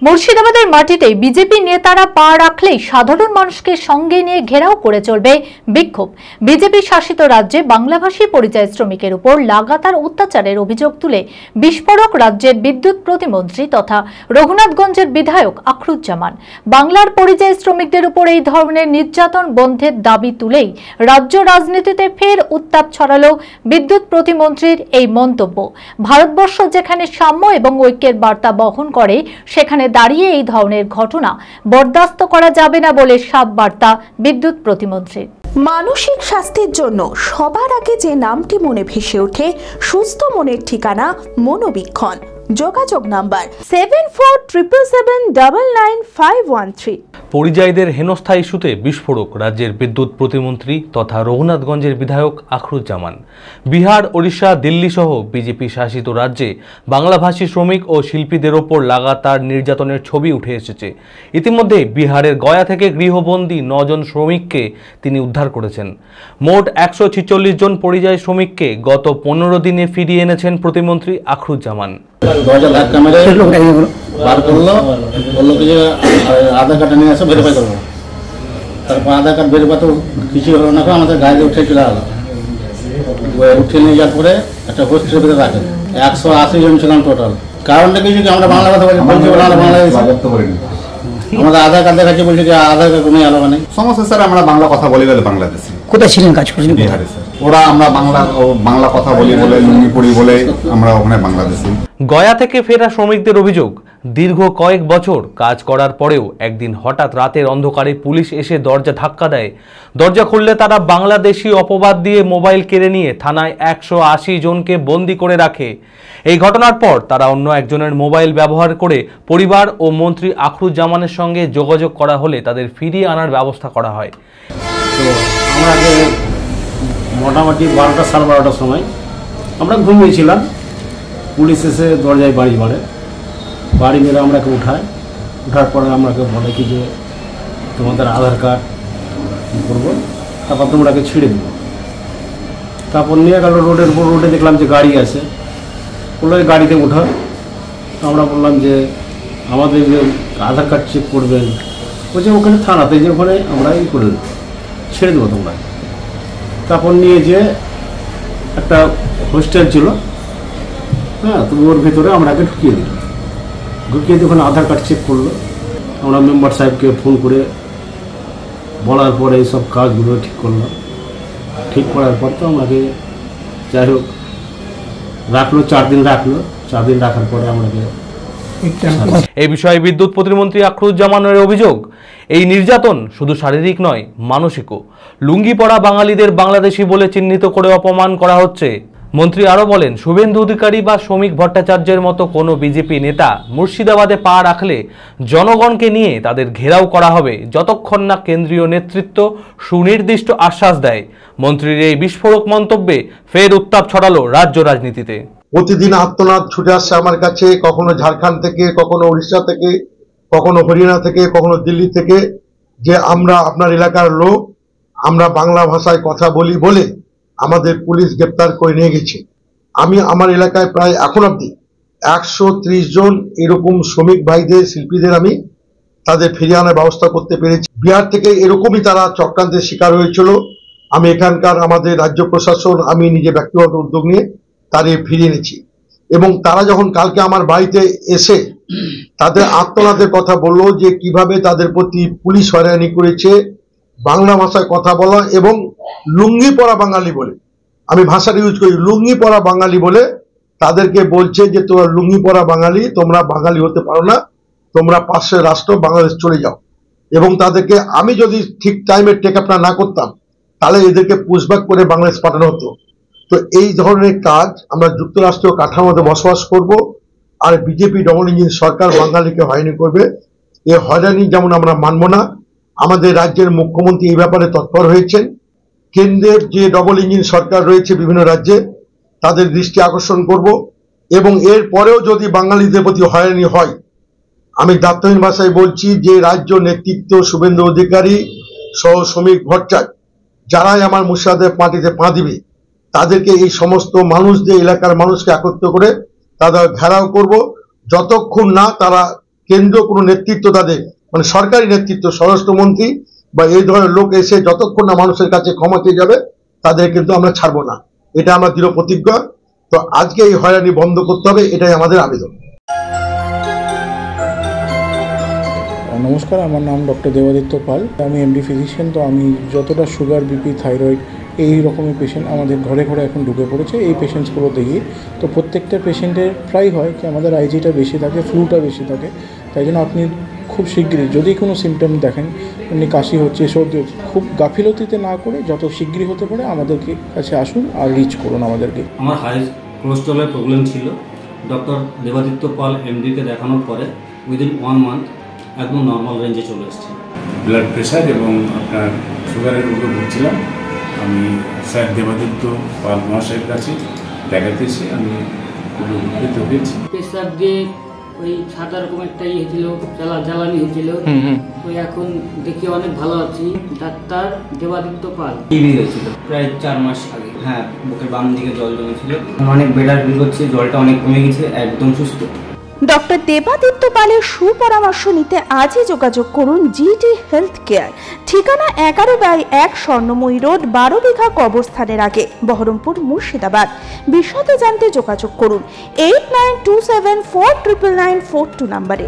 মুর্শিদাবাদের মাটিতে বিজেপি নেতারা পা রাখলেই সাধারণ মানুষকে সঙ্গে নিয়ে ঘেরাও করে চলবে বিক্ষোভ। বিজেপি শাসিত রাজ্যে বাংলাভাষী পরিযায়ী শ্রমিকের উপর লাগাতার অত্যাচারের অভিযোগ তুলে বিস্ফোরক রাজ্যের বিদ্যুৎ প্রতিমন্ত্রী তথা রঘুনাথগঞ্জের বিধায়ক আখরুজ্জামান। বাংলার পরিযায়ী শ্রমিকদের উপর এই ধরনের নির্যাতন বন্ধের দাবি তুলেই রাজ্য রাজনীতিতে ফের উত্তাপ ছড়ালো বিদ্যুৎ প্রতিমন্ত্রীর এই মন্তব্য। ভারতবর্ষ যেখানে সাম্য এবং ঐক্যের বার্তা বহন করে সেখানে দাঁড়িয়ে এই ধরনের ঘটনা বরদাস্ত করা যাবে না বলে সাফ বার্তা বিদ্যুৎ প্রতিমন্ত্রীর। মানসিক স্বাস্থ্যের জন্য সবার আগে যে নামটি মনে ভেসে ওঠে, সুস্থ মনের ঠিকানা মনোবীক্ষণ। যোগাযোগ নাম্বার 7477799513। পরিযায়ীদের হেনস্থা ইস্যুতে বিস্ফোরক রাজ্যের বিদ্যুৎ প্রতিমন্ত্রী তথা রঘুনাথগঞ্জের বিধায়ক আখরুজ্জামান। বিহার, ওড়িশা, দিল্লি সহ বিজেপি শাসিত রাজ্যে বাংলাভাষী শ্রমিক ও শিল্পীদের ওপর লাগাতার নির্যাতনের ছবি উঠে এসেছে। ইতিমধ্যে বিহারের গয়া থেকে গৃহবন্দী 9 জন শ্রমিককে তিনি উদ্ধার করেছেন। মোট 146 জন পরিযায়ী শ্রমিককে গত 15 দিনে ফিরিয়ে এনেছেন প্রতিমন্ত্রী আখরুজ্জামান। দরজা ধাক্কা মেরে বার করলো, বললো কি যে আধার কার্ড নিয়ে আসো, ভেরিফাই করবো। তারপর আধার কার্ড ভেরিফাই তো কিছু হলো না, আমাদের গাড়িতে উঠে চলে গেলো। উঠে নিয়ে যাওয়ার পরে একটা হোস্টেলের ভিতরে রাখেন। 180 জন ছিলাম টোটাল। কারণটা কিছু কি আমরা বাংলা কথা বলছি, আমরা বাংলাদেশ আমাদের আধার কার্ড দেখাচ্ছে, বলছে যে আধার কার্ড কোনো আলাদা নেই। সমস্যা স্যার, আমরা বাংলা কথা বলি বলে বাংলাদেশে। কোথায় ছিলেন, কাজ করছেন? বিহারে স্যার। ওরা আমরা বাংলা কথা বলি বলে, লুঙ্গি পড়ি বলে আমরা ওখানে বাংলাদেশি। গয়া থেকে ফেরা শ্রমিকদের অভিযোগ, দীর্ঘ কয়েক বছর কাজ করার পরেও একদিন হঠাৎ রাতের অন্ধকারে পুলিশ এসে দরজা ধাক্কা দেয়। দরজা খুললে তারা বাংলাদেশি অপবাদ দিয়ে মোবাইল কেড়ে নিয়ে থানায় 180 জনকে বন্দি করে রাখে। এই ঘটনার পর তারা অন্য একজনের মোবাইল ব্যবহার করে পরিবার ও মন্ত্রী আখরুজ্জামানের সঙ্গে যোগাযোগ করা হলে তাদের ফিরিয়ে আনার ব্যবস্থা করা হয়। তো আমরা মোটামুটি 12টা সাড়ে 12টার সময় আমরা ঘুমিয়েছিলাম। পুলিশ এসে দরজায় বাড়ি মেরে আমরাকে ওঠার পরে আমরাকে বলে কি যে তোমাদের আধার কার্ড কী করবো, তারপর তোমরাকে ছেড়ে দেবো। তারপর নিয়ে গেল রোডে দেখলাম যে গাড়ি আছে, বললো গাড়িতে ওঠা। আমরা বললাম যে আমাদের যে আধার কার্ড চেক করবেন, বলছে ওখানে থানাতে যে ওখানে আমরা করে দেবো, ছেড়ে দেবো তোমরা। তারপর নিয়ে যে একটা হোস্টেল ছিল, হ্যাঁ, তো ওর ভিতরে আমরাকে ঢুকিয়ে দিয়ে ওখানে আধার কার্ড চেক করলো। আমরা মেম্বার সাহেবকে ফোন করে বলার পরে এইসব কাজগুলো ঠিক করলাম। ঠিক করার পর তো আমাকে যাই হোক রাখলো, 4 দিন রাখার পরে আমাকে। এই বিষয়ে বিদ্যুৎ প্রতিমন্ত্রী আখরুজ্জামানের অভিযোগ, এই নির্যাতন শুধু শারীরিক নয়, মানসিকও। লুঙ্গি পরা বাঙালিদের বাংলাদেশি বলে চিহ্নিত করে অপমান করা হচ্ছে। মন্ত্রী আরও বলেন, শুভেন্দু অধিকারী বা শ্রমিক ভট্টাচার্যের মতো কোনো বিজেপি নেতা মুর্শিদাবাদে পা রাখলে জনগণকে নিয়ে তাদের ঘেরাও করা হবে যতক্ষণ না কেন্দ্রীয় নেতৃত্ব সুনির্দিষ্ট আশ্বাস দেয়। মন্ত্রীর এই বিস্ফোরক মন্তব্যে ফের উত্তাপ ছড়ালো রাজ্য রাজনীতিতে। প্রতিদিন আত্মনাদ ছুটে আসছে আমার কাছে, কখনো ঝাড়খণ্ড থেকে, কখনো উড়িষ্যা থেকে, কখনো হরিয়ানা থেকে, কখনো দিল্লি থেকে, যে আমরা আপনার এলাকার লোক, আমরা বাংলা ভাষায় কথা বলি বলে আমাদের পুলিশ গ্রেপ্তার করে নিয়ে গেছে। আমি আমার এলাকায় প্রায় এখন অব্দি 130 জন এরকম শ্রমিক ভাইদের, শিল্পীদের আমি তাদের ফিরিয়ে আনার ব্যবস্থা করতে পেরেছি। বিহার থেকে এরকমই তারা চক্রান্তের শিকার হয়েছিল। আমি এখানকার আমাদের রাজ্য প্রশাসন, আমি নিজে ব্যক্তিগত উদ্যোগ নিয়ে তাদের ফিরিয়ে এনেছি। এবং তারা যখন কালকে আমার বাড়িতে এসে তাদের আত্মনাদের কথা বললো যে কিভাবে তাদের প্রতি পুলিশ হয়রানি করেছে, বাংলা ভাষায় কথা বলা এবং লুঙ্গি পরা বাঙালি বলে, আমি ভাষাটা ইউজ করি, লুঙ্গি পরা বাঙালি বলে তাদেরকে বলছে যে তোমরা লুঙ্গি পরা বাঙালি, তোমরা বাঙালি হতে পারো না, তোমরা পাশের রাষ্ট্র বাংলাদেশ চলে যাও। এবং তাদেরকে আমি যদি ঠিক টাইমে টেক আপ না করতাম তাহলে এদেরকে পুশব্যাক করে বাংলাদেশ পাঠানো হতো। তো এই ধরনের কাজ আমরা যুক্তরাষ্ট্রীয় কাঠামোতে বসবাস করব, আর বিজেপি ডবল ইঞ্জিন সরকার বাঙালিকে হয়রানি করবে। এ হয়রানি যেমন আমরা মানব না। আমাদের রাজ্যের মুখ্যমন্ত্রী এই ব্যাপারে তৎপর হয়েছেন। কেন্দ্রের যে ডবল ইঞ্জিন সরকার রয়েছে বিভিন্ন রাজ্যে, তাদের দৃষ্টি আকর্ষণ করব। এবং এর পরেও যদি বাঙালিদের প্রতি হয়রানি হয়, আমি দায়িত্বহীন ভাষায় বলছি যে রাজ্য নেতৃত্ব শুভেন্দু অধিকারী সহ শ্রমিক ভট্টাচার্য যারাই আমার মুর্শিদাবাদের মাটিতে পা দিবে, তাদেরকে এই সমস্ত মানুষদের, এলাকার মানুষকে একত্র করে তাদের ঘেরাও করব যতক্ষণ না তারা কেন্দ্রীয় কোনো নেতৃত্ব তাদের মানে সরকারি নেতৃত্ব স্বরাষ্ট্রমন্ত্রী বা এই ধরনের লোক এসে যতক্ষণ না মানুষের কাছে ক্ষমা চেয়ে যাবে তাদের কিন্তু আমরা ছাড়বো না, এটা আমরা দৃঢ় প্রতিজ্ঞা। তো আজকে এই হয়রানি বন্ধ করতে হবে, এটাই আমাদের আবেদন। নমস্কার, আমার নাম ডক্টর দেবাদিত্য পাল, আমি এমডি ফিজিশিয়ান। তো আমি যতটা সুগার, বিপি, থাইরয়েড এই রকমের পেশেন্ট আমাদের ঘরে ঘরে এখন ঢুকে পড়েছে, এই পেশেন্টসগুলো দেখি তো প্রত্যেকটা পেশেন্টের প্রায় হয় কি আমাদের আইজিটা বেশি থাকে, ফ্লুটা বেশি থাকে। তাই জন্য আপনি খুব শীঘ্রই যদি কোনো সিমটম দেখেন, এমনি কাশি হচ্ছে, সর্দি হচ্ছে, খুব গাফিলতিতে না করে যত শীঘ্রই হতে পারে আমাদেরকে কাছে আসুন আর রিচ করুন আমাদেরকে। আমার হাই কোলেস্ট্রলের প্রবলেম ছিল, ডক্টর দেবাদিত্য পাল এমডিকে দেখানোর পরে উইদিন 1 মান্থ একদম নর্মাল রেঞ্জে চলে এসেছে। ব্লাড প্রেশার এবং আপনার সুগারের রোগে ভুগছিলাম। আমি স্যার দেবাদিত্য পাল মহাশয়ের কাছে দেখাতেছি, আমি খুব উপকৃত হয়েছি। প্রেশার দিয়ে ওই সাদা রকম একটা হয়েছিল, জ্বালানি হয়েছিল, তো এখন দেখি অনেক ভালো আছি। ডাক্তার দেবাদিত্য পাল। টিবি হয়েছিল প্রায় 4 মাস আগে। হ্যাঁ, বুকের বাম দিকে জল জমেছিল, অনেক বেটার ফিল করছে, জলটা অনেক কমে গেছে, একদম সুস্থ। ডক্টর দেবাদিত্য পালের সুপরামর্শ নিতে আজই যোগাযোগ করুন জিটি হেলথ কেয়ার। ঠিকানা 11/1 স্বর্ণময়ী রোড, 12 বিঘা কবরস্থানের আগে, বহরমপুর, মুর্শিদাবাদ। বিশদে জানতে যোগাযোগ করুন 8927499942 নম্বরে।